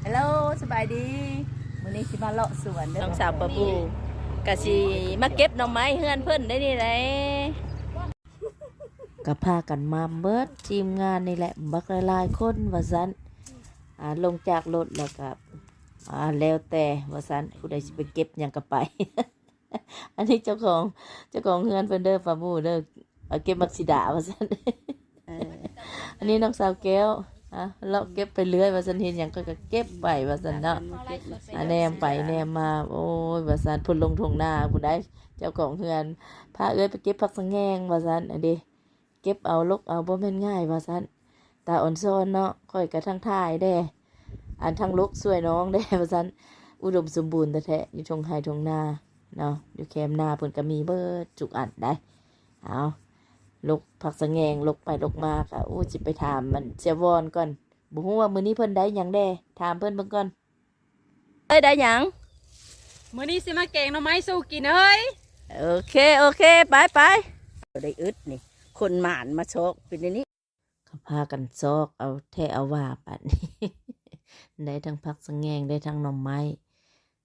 ฮัลโหลสบายดีมื้อนี้สิมาเลาะสวนเด้อ น้องสาวปะบูกะสิมาเก็บหน่อไม้เฮือนเพิ่นได้นี่แหละก็พากันมาเบิดทีมงานนี่แหละบักหลายๆคนว่าซั่นลงจากรถแล้วก็แล้วแต่ว่าซั่นผู้ใดสิไปเก็บหยังก็ไป อันนี้เจ้าของเฮือนเพิ่นเด้อปะบูเด้อเก็บมักสิดาว่าซั่น อันนี้น้องสาวแก้วเราเก็บไปเรื่อยว่าซั่นเห็นหยังก็เก็บไปว่าซั่นเนาะแนมไปแนมมาโอ้ยว่าซั่นพุ่นลงทุ่งนาผู้ใดเจ้าของเฮือนพาเอ้ยไปเก็บผักสะแงงว่าซั่นอันนี้เก็บเอาลกเอาบ่แม่นง่ายว่าซั่นตาอ่อนซ้อนเนาะค่อยกะทั้งท่ายแด้อันทั้งลกช่วยน้องแด้ว่าซั่นอุดมสมบูรณ์แท้ๆอยู่ทงไร่ทงนาเนาะอยู่แคมนาเพิ่นก็มีเบิดจุกอันได้เอาลกผักสะแงงลกไปลกมาค่ะโอ้สิไปถามมันเสียวอนก่อนบ่ฮู้ว่ามื้อนี้เพิ่นได้หยังแด้ถามเพิ่นเบิ่งก่อนได้หยัง มื้อนี้สิมาแกงหน่อไม้สู้กินเอ้ย โอเคไปได้อึดนี่คนหมานมาโชกเป็นนี้เขาพากันซอกเอาแท้เอาว่าปัดนี้ ได้ทั้งผักสะแงงได้ทั้งหน่อไม้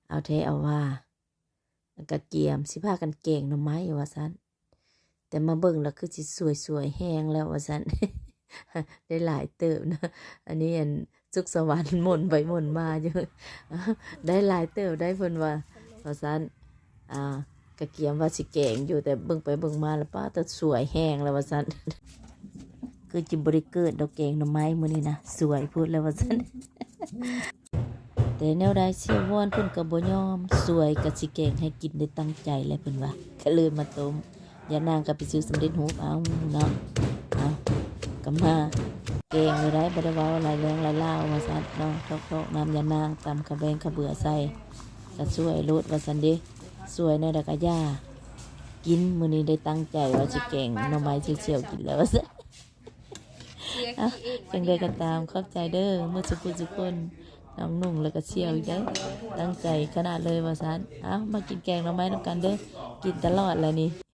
เอาแท้เอาว่าแล้วก็เกียมสิพากันแกงหน่อไม้ว่าซั่นแต่มาเบิ่งแล้วคือสิสวยแห้งแล้วว่าซั่น ได้หลายเติบนะอันนี้อันสุขสวรรค์หม่นไปหม่นมาอยู่ ได้หลายเติบได้เพิ่นว่าซั่นกระเกียมว่าสิแกงอยู่แต่เบิ่งไปเบิ่งมาแล้วป้าแต่สวยแห้งแล้วว่าซั่น คือจิบริเกิดดอกแกงหน่อไม้มื้อนี้นะสวยพูดแล้วว่าซั่น แต่แนวใดเสียวอนเพิ่นก็บ่ยอมสวยก็สิแกงให้กินได้ตั้งใจแหละเพิ่นว่าก็เลยมาต้มยานางก็ไปซื้อสำเร็จรูปเอาเนาะเอาก็มาแกงเลยได้บ่ได้เว้าหลายเรื่องหลายราวว่าซั่นเนาะทอกๆน้ำยานางตำขะแบงขะเบื่อใส่ก็ช่วยลดว่าซั่นเด้สวยแน่ดอกกะย่ากินมื้อนี้ได้ตั้งใจว่าสิแกงหน่อไม้เฉียวๆกินแล้วว่าซั่นจังใดก็ตามขอบใจเด้อมื้อสุขคนน้องนุ่งแล้วก็เชี่ยวอีกได้ตั้งใจขนาดเลยว่าซั่นมากินแกงหน่อไม้นำกันเด้อกินตลอดแล้วนี่